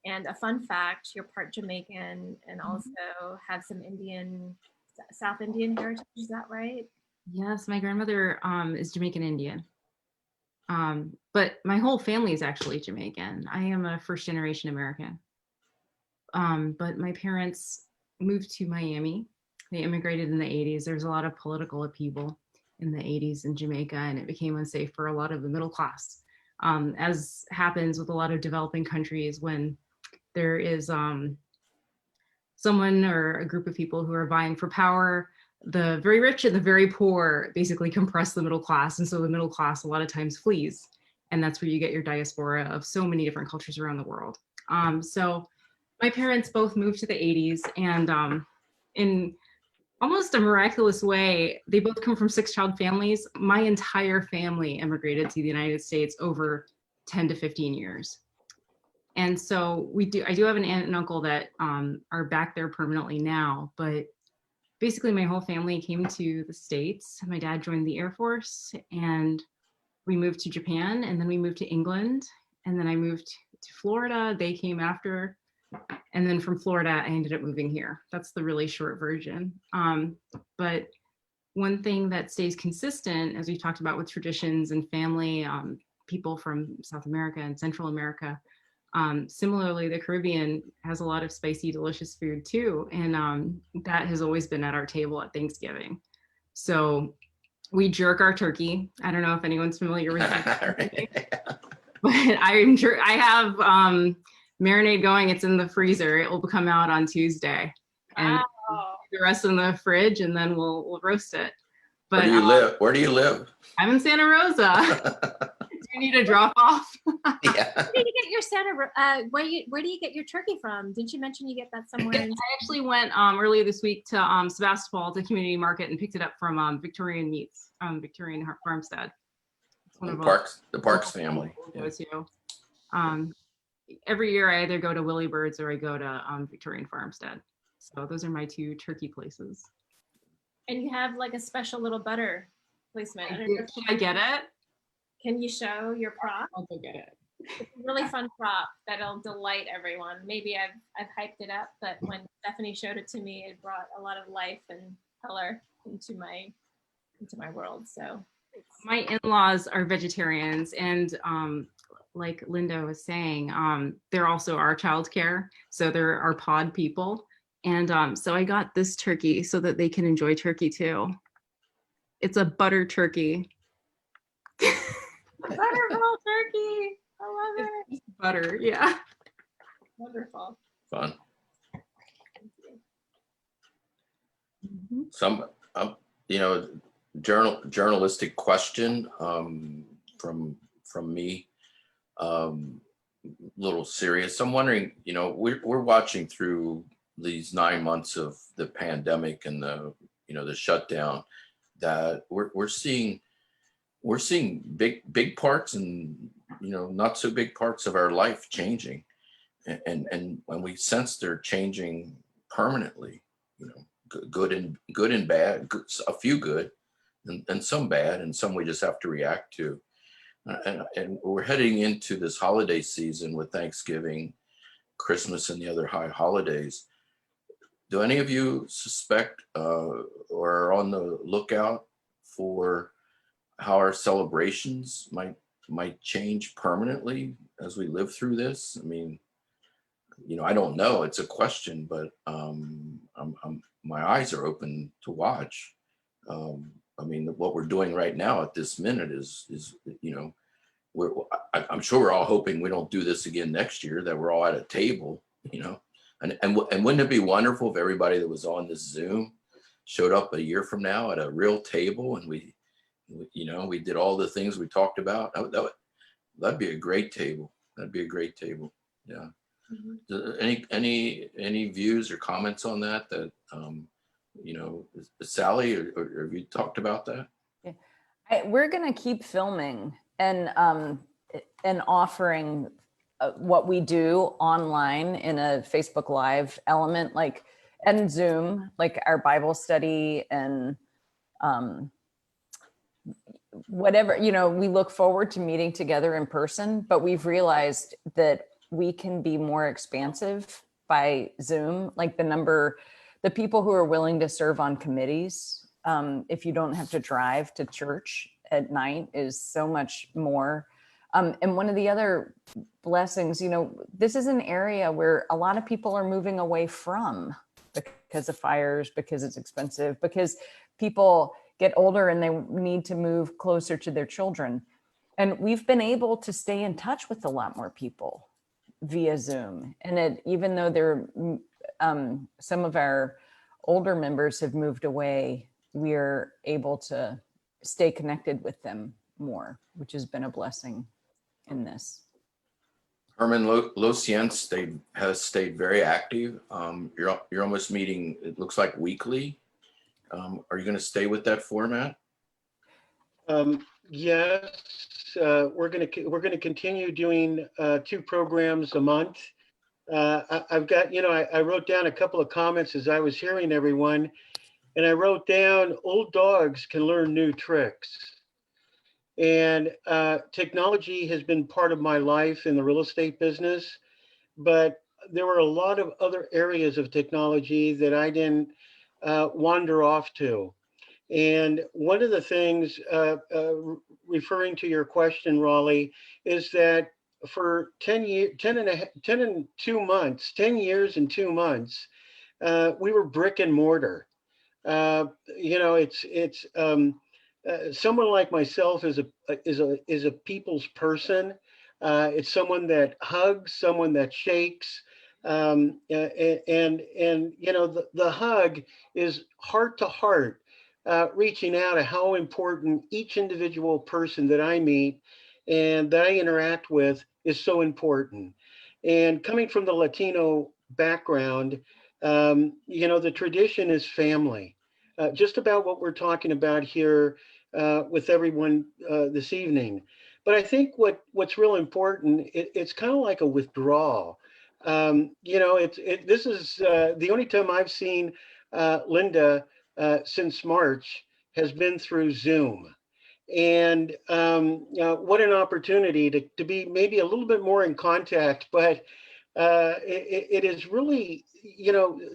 And a fun fact, you're part Jamaican and also have some South Indian heritage, is that right? Yes, my grandmother is Jamaican Indian. But my whole family is actually Jamaican. I am a first generation American. But my parents moved to Miami. They immigrated in the 80s. There's a lot of political upheaval in the 80s in Jamaica, and it became unsafe for a lot of the middle class. as happens with a lot of developing countries when there is someone or a group of people who are vying for power. The very rich and the very poor basically compress the middle class. And so the middle class a lot of times flees. And that's where you get your diaspora of so many different cultures around the world. So my parents both moved to the 80s, and in almost a miraculous way, they both come from 6-child families. My entire family immigrated to the United States over 10 to 15 years. And so I do have an aunt and uncle that are back there permanently now, but basically my whole family came to the States. My dad joined the Air Force, and we moved to Japan, and then we moved to England, and then I moved to Florida. They came after, and then from Florida, I ended up moving here. That's the really short version. But one thing that stays consistent, as we've talked about with traditions and family, people from South America and Central America, similarly, the Caribbean has a lot of spicy, delicious food too. And that has always been at our table at Thanksgiving. So we jerk our turkey. I don't know if anyone's familiar with it, but I have marinade going. It's in the freezer. It will come out on Tuesday, and the rest in the fridge, and then we'll roast it. But where do you live? Where do you live? I'm in Santa Rosa. Do you need a drop off? Yeah. Where do you get your where do you get your turkey from? Didn't you mention you get that somewhere? I actually went earlier this week to Sebastopol, to community market, and picked it up from Victorian Meats, Victorian Farmstead. It's one of the Parks family. Yeah. Every year I either go to Willie Bird's or I go to Victorian Farmstead. So those are my 2 turkey places. And you have like a special little butter placement. Should I get it? Can you show your prop? I'll go get it. It's a really fun prop that'll delight everyone. Maybe I've hyped it up, but when Stephanie showed it to me, it brought a lot of life and color into my world. So my in-laws are vegetarians, and like Linda was saying, they're also our childcare. So they're our pod people. And so I got this turkey so that they can enjoy turkey too. It's a butter turkey. Butterball turkey. I love it. Butter, yeah. Wonderful. Fun. Mm-hmm. Some, journalistic question from me. Little serious. I'm wondering, we're watching through these 9 months of the pandemic and the shutdown, that we're seeing big parts and not so big parts of our life changing, and when we sense they're changing permanently, good and bad, a few good and some bad, and some we just have to react to. And we're heading into this holiday season with Thanksgiving, Christmas, and the other high holidays. Do any of you suspect or are on the lookout for how our celebrations might change permanently as we live through this? I mean, I don't know. It's a question, but my eyes are open to watch. I mean, what we're doing right now at this minute is I'm sure we're all hoping we don't do this again next year, that we're all at a table, and wouldn't it be wonderful if everybody that was on this Zoom showed up a year from now at a real table, and we did all the things we talked about? That'd be a great table. That'd be a great table. Yeah. Mm-hmm. Any views or comments on that? Sally, or have you talked about that? Yeah. We're going to keep filming and offering what we do online in a Facebook Live element, and Zoom, like our Bible study and whatever. We look forward to meeting together in person, but we've realized that we can be more expansive by Zoom, like the people who are willing to serve on committees, if you don't have to drive to church at night, is so much more. And one of the other blessings, this is an area where a lot of people are moving away from because of fires, because it's expensive, because people get older and they need to move closer to their children. And we've been able to stay in touch with a lot more people via Zoom. And even though some of our older members have moved away, we're able to stay connected with them more, which has been a blessing in this. Herman, Lo Cien has stayed very active. You're almost meeting, it looks like weekly. Are you going to stay with that format? Yes, we're going to continue doing 2 programs a month. I've got, I wrote down a couple of comments as I was hearing everyone, and I wrote down, old dogs can learn new tricks. And technology has been part of my life in the real estate business, but there were a lot of other areas of technology that I didn't wander off to. And one of the things, referring to your question, Raleigh, is that for 10 years and 2 months, we were brick and mortar. It's someone like myself is a people's person. It's someone that hugs, someone that shakes, and the hug is heart to heart, reaching out to how important each individual person that I meet and that I interact with is so important. And coming from the Latino background, the tradition is family. Just about what we're talking about here with everyone this evening. But I think what's real important, it's kind of like a withdrawal. This is the only time I've seen Linda since March has been through Zoom. And what an opportunity to be maybe a little bit more in contact, but it is really,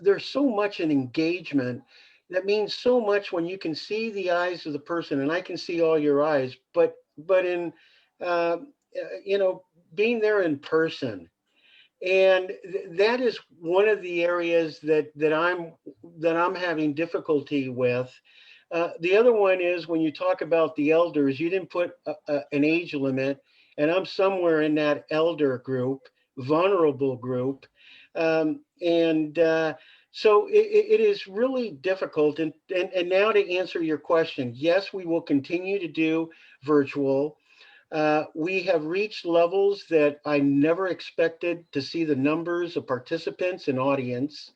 there's so much in engagement that means so much when you can see the eyes of the person, and I can see all your eyes, but in, being there in person. And that is one of the areas that I'm having difficulty with. The other one is when you talk about the elders, you didn't put an age limit, and I'm somewhere in that elder group, vulnerable group. So it is really difficult. And now to answer your question, yes, we will continue to do virtual. We have reached levels that I never expected to see the numbers of participants and audience.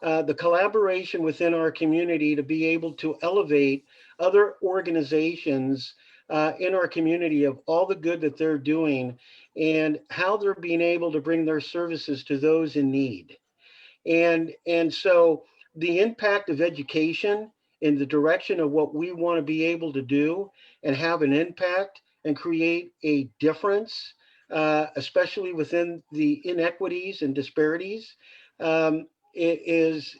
The collaboration within our community to be able to elevate other organizations in our community of all the good that they're doing and how they're being able to bring their services to those in need. And so the impact of education in the direction of what we want to be able to do and have an impact and create a difference, especially within the inequities and disparities, is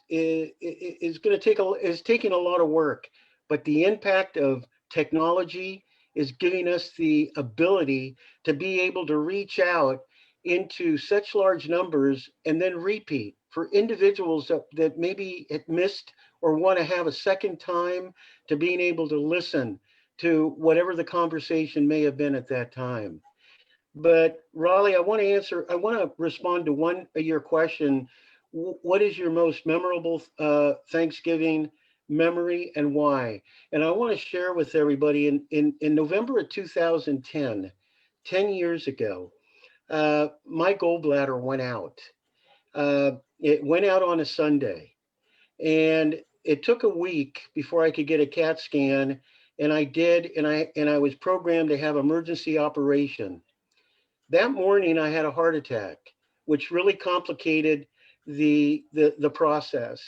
taking a lot of work. But the impact of technology is giving us the ability to be able to reach out into such large numbers and then repeat for individuals that maybe had missed or want to have a second time to being able to listen to whatever the conversation may have been at that time. But Raleigh, I want to respond to one of your question. What is your most memorable Thanksgiving memory and why? And I want to share with everybody in November of 2010, 10 years ago, my gallbladder went out. It went out on a Sunday, and it took a week before I could get a CAT scan, and I did, and I was programmed to have emergency operation. That morning, I had a heart attack, which really complicated the process.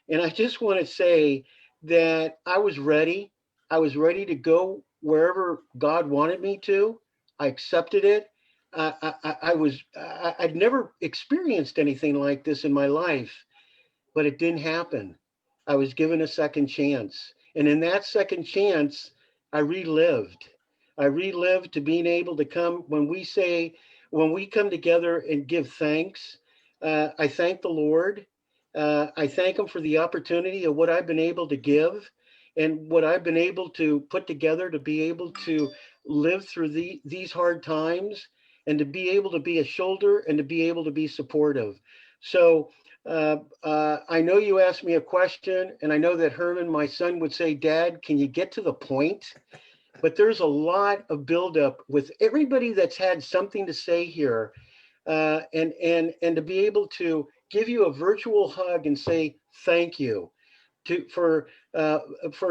And I just want to say that I was ready. I was ready to go wherever God wanted me to. I accepted it. I'd never experienced anything like this in my life, but it didn't happen. I was given a second chance. And in that second chance, I relived. I relived to being able to come when we come together and give thanks. I thank the Lord. I thank him for the opportunity of what I've been able to give and what I've been able to put together to be able to lived through these hard times, and to be able to be a shoulder and to be able to be supportive. So I know you asked me a question, and I know that Herman, my son, would say, Dad, can you get to the point? But there's a lot of buildup with everybody that's had something to say here. And to be able to give you a virtual hug and say thank you for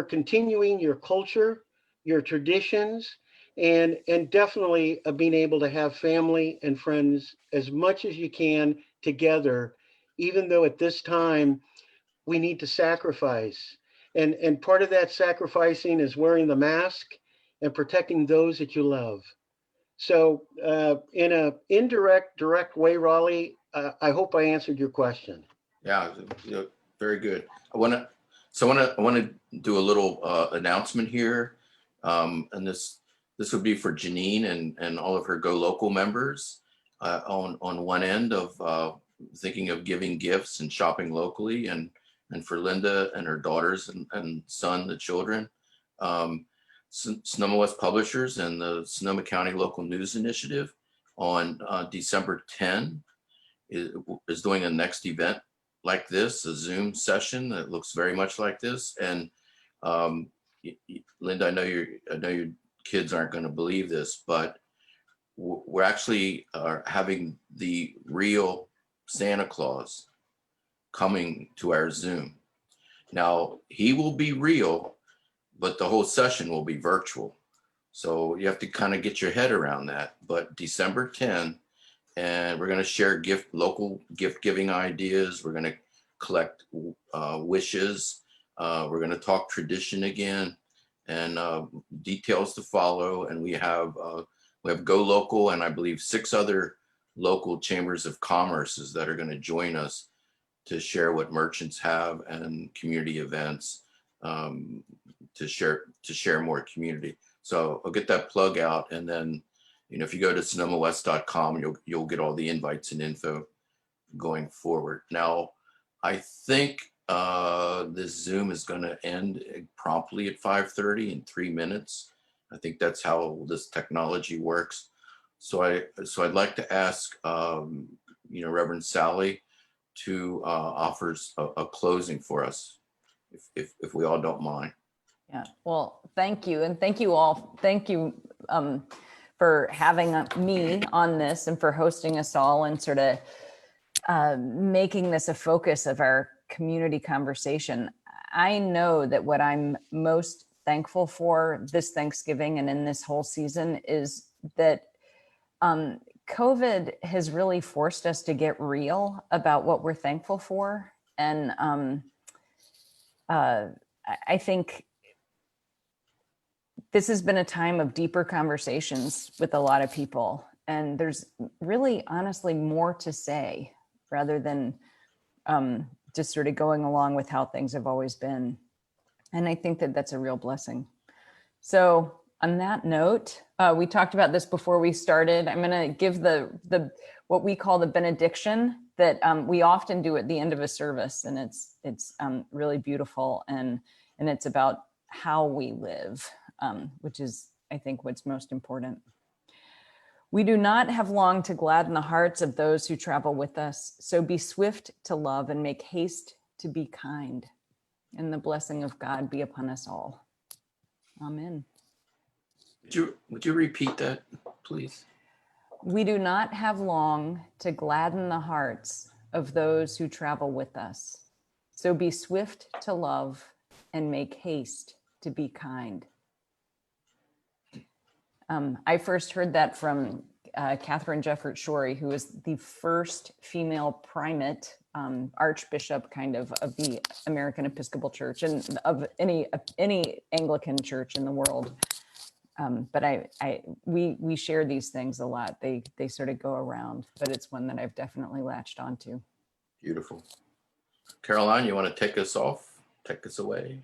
continuing your culture, your traditions, and definitely being able to have family and friends as much as you can together, even though at this time we need to sacrifice. And part of that sacrificing is wearing the mask and protecting those that you love. So in an indirect, direct way, Raleigh, I hope I answered your question. Yeah, very good. I want to do a little announcement here, and this would be for Janine and all of her Go Local members. On one end of thinking of giving gifts and shopping locally, and for Linda and her daughters and son, the children. Sonoma West Publishers and the Sonoma County Local News Initiative on December 10 is doing a next event like this, a Zoom session that looks very much like this. And Linda, I know your kids aren't going to believe this, but we're actually having the real Santa Claus coming to our Zoom. Now, he will be real, but the whole session will be virtual. So you have to kind of get your head around that. But December 10, and we're going to share local gift giving ideas. We're going to collect wishes. We're going to talk tradition again, and details to follow. And we have Go Local, and I believe 6 other local chambers of commerces that are going to join us to share what merchants have and community events, to share more community. So I'll get that plug out, and then, if you go to sonomawest.com, you'll get all the invites and info going forward. Now, I think this Zoom is going to end promptly at 5:30 in 3 minutes. I think that's how this technology works. So I'd like to ask, Reverend Sally to offer a closing for us, if we all don't mind. Yeah, well, thank you. And thank you all. Thank you for having me on this and for hosting us all and sort of making this a focus of our community conversation. I know that what I'm most thankful for this Thanksgiving and in this whole season is that COVID has really forced us to get real about what we're thankful for. And I think this has been a time of deeper conversations with a lot of people. And there's really, honestly, more to say rather than just sort of going along with how things have always been. And I think that that's a real blessing. So on that note, we talked about this before we started. I'm going to give the what we call the benediction that we often do at the end of a service, and it's really beautiful, and it's about how we live, which is, I think, what's most important. We do not have long to gladden the hearts of those who travel with us, so be swift to love and make haste to be kind, and the blessing of God be upon us all. Amen. Would you repeat that, please? We do not have long to gladden the hearts of those who travel with us. So be swift to love and make haste to be kind. I first heard that from Catherine Jefferts Schori, who is the first female primate archbishop kind of the American Episcopal Church and of any Anglican church in the world. But we share these things a lot. They sort of go around, but it's one that I've definitely latched onto. Beautiful. Caroline, you want to take us away?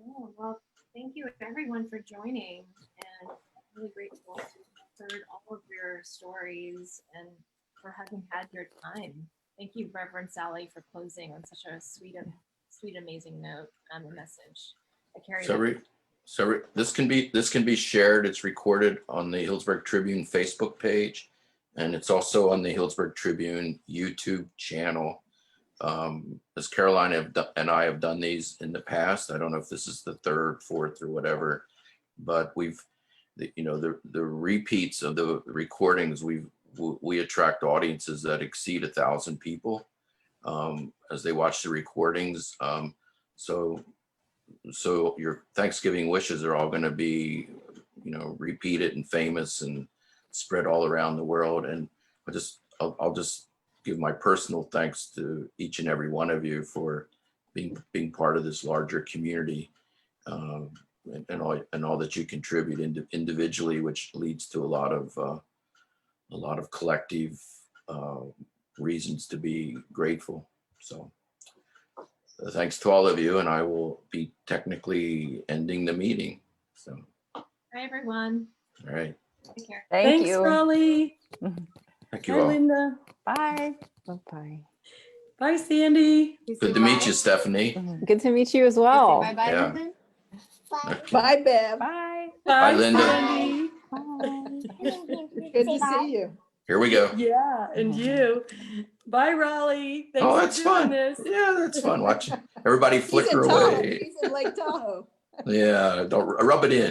Oh, well, thank you everyone for joining, and I'm really grateful to have heard all of your stories and for having had your time. Thank you, Reverend Sally, for closing on such a sweet, amazing note and the message. I carry So So this can be shared. It's recorded on the Hillsburg Tribune Facebook page, and it's also on the Hillsburg Tribune YouTube channel. As Caroline and I have done these in the past. I don't know if this is the third, fourth, or whatever, but the repeats of the recordings, we attract audiences that exceed 1,000 people as they watch the recordings. So your Thanksgiving wishes are all going to be, repeated and famous and spread all around the world. And I'll just give my personal thanks to each and every one of you for being part of this larger community, and all that you contribute individually, which leads to a lot of collective reasons to be grateful. So thanks to all of you, and I will be technically ending the meeting. So, Bye, everyone. all right. Take care. Thanks, Raleigh. Thank you Bye, all. Linda. Bye. Bye. Bye, Sandy. Good to meet you, Stephanie. Good to meet you as well. Bye bye. Yeah. Bye. Okay. Bye, Bev. Bye. Bye, Linda. Sandy. Good to see you. Here we go. Yeah, and you. Bye, Raleigh. Thanks Oh, for that's doing fun. this. Yeah, that's fun. Watching everybody He's flicker in Tahoe. away. He's in Lake Tahoe. Yeah, don't rub it in.